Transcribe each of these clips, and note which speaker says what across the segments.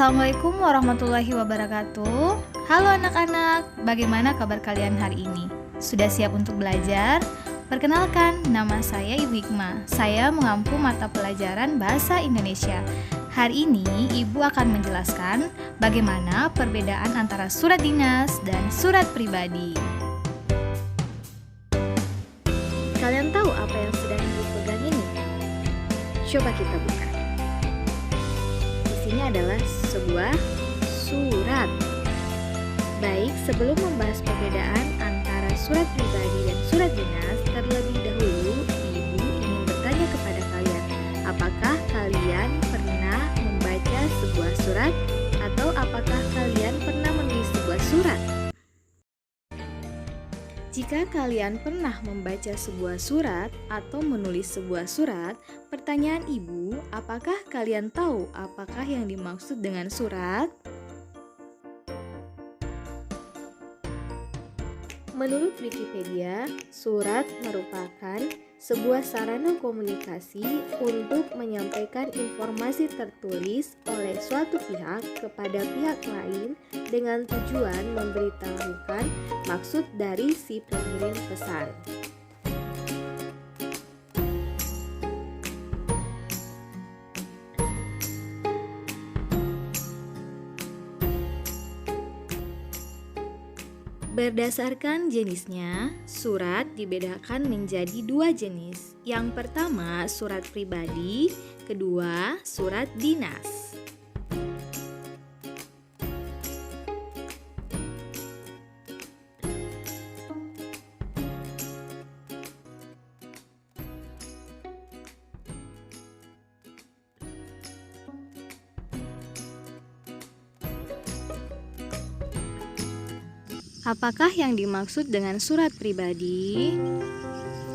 Speaker 1: Assalamualaikum warahmatullahi wabarakatuh. Halo anak-anak, bagaimana kabar kalian hari ini? Sudah siap untuk belajar? Perkenalkan, nama saya Ibu Hikmah. Saya mengampu mata pelajaran Bahasa Indonesia. Hari ini Ibu akan menjelaskan bagaimana perbedaan antara surat dinas dan surat pribadi. Kalian tahu apa yang sedang Ibu pegang ini? Coba kita buka. Ini adalah sebuah surat. Baik, sebelum membahas perbedaan antara surat pribadi dan surat dinas, terlebih dahulu Ibu ingin bertanya kepada kalian, apakah kalian pernah membaca sebuah surat atau apakah kalian pernah menulis sebuah surat? Jika kalian pernah membaca sebuah surat atau menulis sebuah surat, pertanyaan Ibu, apakah kalian tahu apakah yang dimaksud dengan surat? Menurut Wikipedia, surat merupakan sebuah sarana komunikasi untuk menyampaikan informasi tertulis oleh suatu pihak kepada pihak lain dengan tujuan memberitahukan maksud dari si pengirim pesan. Berdasarkan jenisnya, surat dibedakan menjadi dua jenis. Yang pertama, surat pribadi, kedua, surat dinas. Apakah yang dimaksud dengan surat pribadi?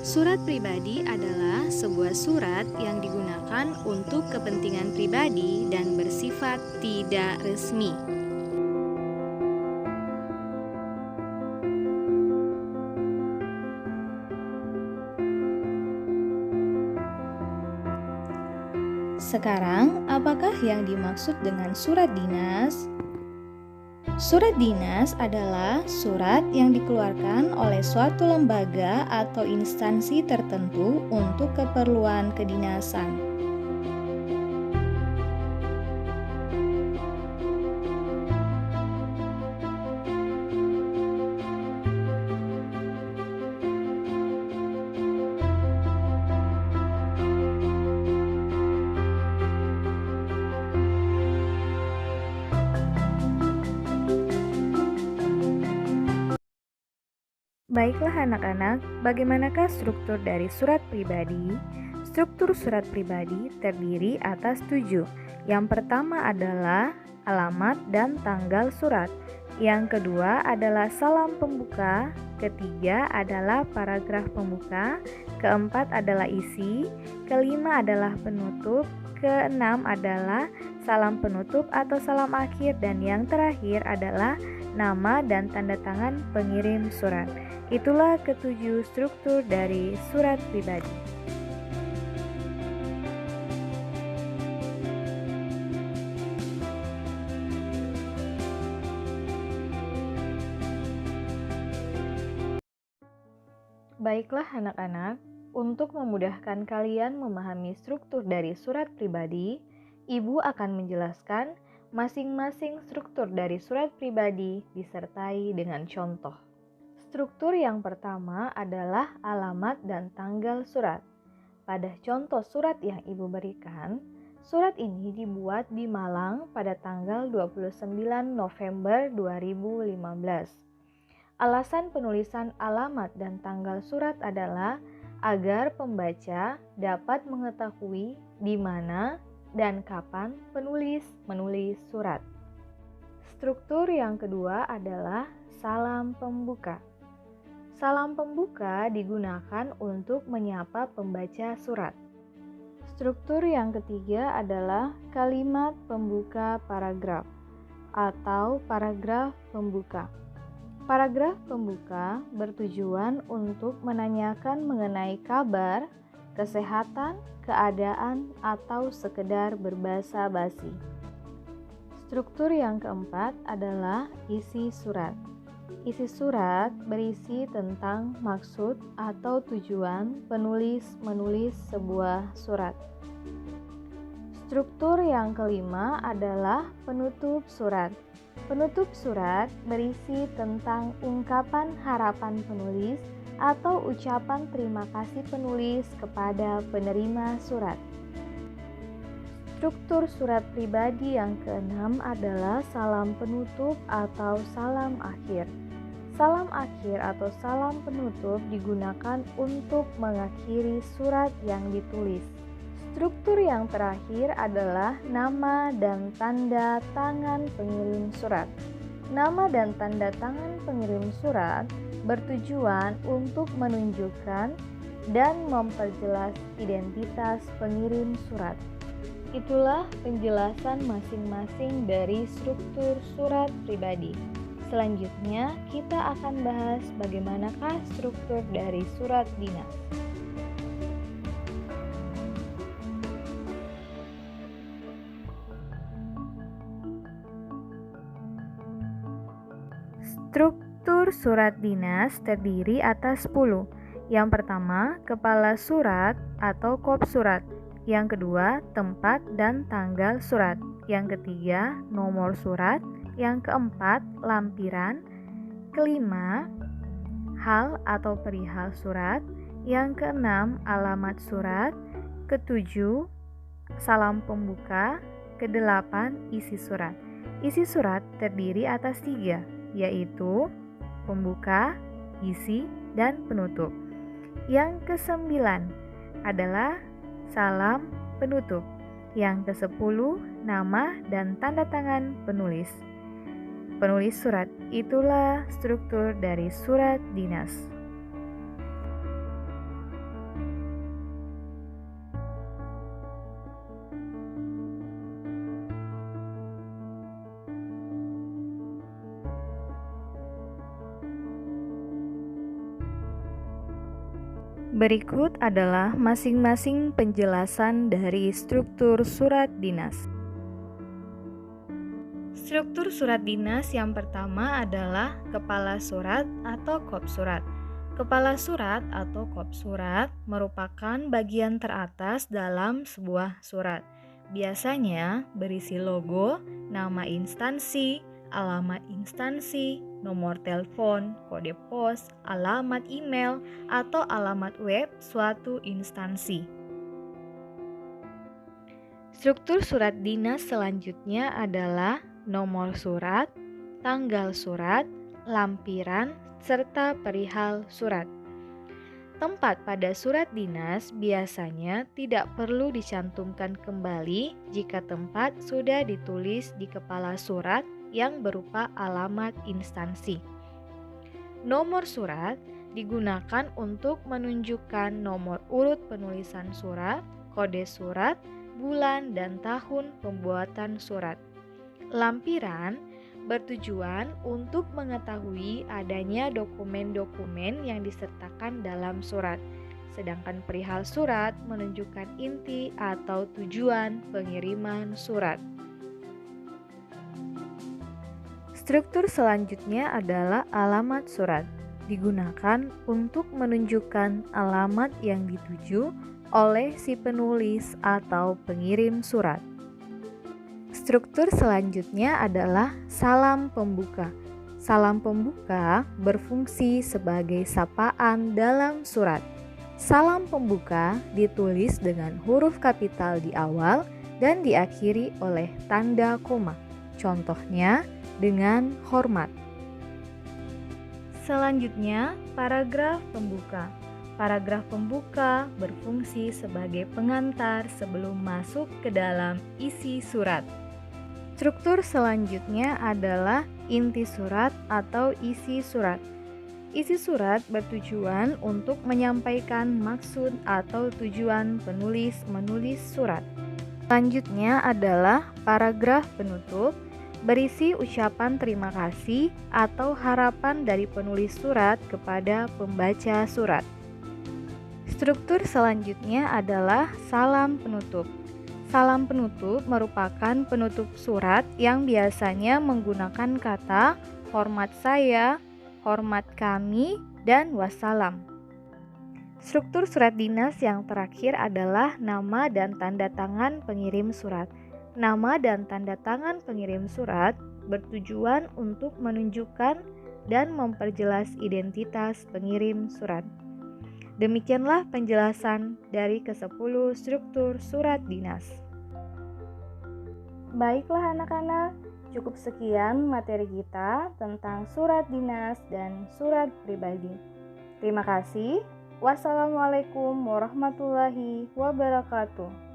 Speaker 1: Surat pribadi adalah sebuah surat yang digunakan untuk kepentingan pribadi dan bersifat tidak resmi. Sekarang, apakah yang dimaksud dengan surat dinas? Surat dinas adalah surat yang dikeluarkan oleh suatu lembaga atau instansi tertentu untuk keperluan kedinasan. Baiklah anak-anak, bagaimanakah struktur dari surat pribadi? Struktur surat pribadi terdiri atas 7. Yang pertama adalah alamat dan tanggal surat. Yang kedua adalah salam pembuka. Ketiga adalah paragraf pembuka. Keempat adalah isi. Kelima adalah penutup. Keenam adalah salam penutup atau salam akhir. Dan yang terakhir adalah nama dan tanda tangan pengirim surat. Itulah ketujuh struktur dari surat pribadi. Baiklah anak-anak, untuk memudahkan kalian memahami struktur dari surat pribadi, Ibu akan menjelaskan masing-masing struktur dari surat pribadi disertai dengan contoh. Struktur yang pertama adalah alamat dan tanggal surat. Pada contoh surat yang Ibu berikan, surat ini dibuat di Malang pada tanggal 29 November 2015. Alasan penulisan alamat dan tanggal surat adalah agar pembaca dapat mengetahui di mana dan kapan penulis menulis surat. Struktur yang kedua adalah salam pembuka. Salam pembuka digunakan untuk menyapa pembaca surat. Struktur yang ketiga adalah kalimat pembuka paragraf atau paragraf pembuka. Paragraf pembuka bertujuan untuk menanyakan mengenai kabar, kesehatan, keadaan, atau sekedar berbasa-basi. Struktur yang keempat adalah isi surat. Isi surat berisi tentang maksud atau tujuan penulis menulis sebuah surat. Struktur yang kelima adalah penutup surat. Penutup surat berisi tentang ungkapan harapan penulis atau ucapan terima kasih penulis kepada penerima surat. Struktur surat pribadi yang keenam adalah salam penutup atau salam akhir. Salam akhir atau salam penutup digunakan untuk mengakhiri surat yang ditulis. Struktur yang terakhir adalah nama dan tanda tangan pengirim surat. Nama dan tanda tangan pengirim surat bertujuan untuk menunjukkan dan memperjelas identitas pengirim surat. Itulah penjelasan masing-masing dari struktur surat pribadi. Selanjutnya, kita akan bahas bagaimanakah struktur dari surat dinas. Struktur surat dinas terdiri atas 10. Yang pertama, kepala surat atau kop surat. Yang kedua, tempat dan tanggal surat. Yang ketiga, nomor surat. Yang keempat, lampiran. Kelima, hal atau perihal surat. Yang keenam, alamat surat. Ketujuh, salam pembuka. Kedelapan, isi surat. Isi surat terdiri atas 3, yaitu pembuka, isi, dan penutup. Yang kesembilan adalah salam penutup. Yang ke-10, nama dan tanda tangan penulis. Penulis surat. Itulah struktur dari surat dinas. Berikut adalah masing-masing penjelasan dari struktur surat dinas. Struktur surat dinas yang pertama adalah kepala surat atau kop surat. Kepala surat atau kop surat merupakan bagian teratas dalam sebuah surat. Biasanya berisi logo, nama instansi, alamat instansi, nomor telepon, kode pos, alamat email, atau alamat web suatu instansi. Struktur surat dinas selanjutnya adalah nomor surat, tanggal surat, lampiran, serta perihal surat. Tempat pada surat dinas biasanya tidak perlu dicantumkan kembali jika tempat sudah ditulis di kepala surat yang berupa alamat instansi. Nomor surat digunakan untuk menunjukkan nomor urut penulisan surat, kode surat, bulan, dan tahun pembuatan surat. Lampiran bertujuan untuk mengetahui adanya dokumen-dokumen yang disertakan dalam surat. Sedangkan perihal surat menunjukkan inti atau tujuan pengiriman surat. Struktur selanjutnya adalah alamat surat. Digunakan untuk menunjukkan alamat yang dituju oleh si penulis atau pengirim surat. Struktur selanjutnya adalah salam pembuka. Salam pembuka berfungsi sebagai sapaan dalam surat. Salam pembuka ditulis dengan huruf kapital di awal dan diakhiri oleh tanda koma. Contohnya dengan hormat. Selanjutnya, paragraf pembuka. Paragraf pembuka berfungsi sebagai pengantar sebelum masuk ke dalam isi surat. Struktur selanjutnya adalah inti surat atau isi surat. Isi surat bertujuan untuk menyampaikan maksud atau tujuan penulis menulis surat. Selanjutnya adalah paragraf penutup, berisi ucapan terima kasih atau harapan dari penulis surat kepada pembaca surat. Struktur selanjutnya adalah salam penutup. Salam penutup merupakan penutup surat yang biasanya menggunakan kata hormat saya, hormat kami, dan wassalam. Struktur surat dinas yang terakhir adalah nama dan tanda tangan pengirim surat. Nama dan tanda tangan pengirim surat bertujuan untuk menunjukkan dan memperjelas identitas pengirim surat. Demikianlah penjelasan dari ke-10 struktur surat dinas. Baiklah anak-anak, cukup sekian materi kita tentang surat dinas dan surat pribadi. Terima kasih. Wassalamualaikum warahmatullahi wabarakatuh.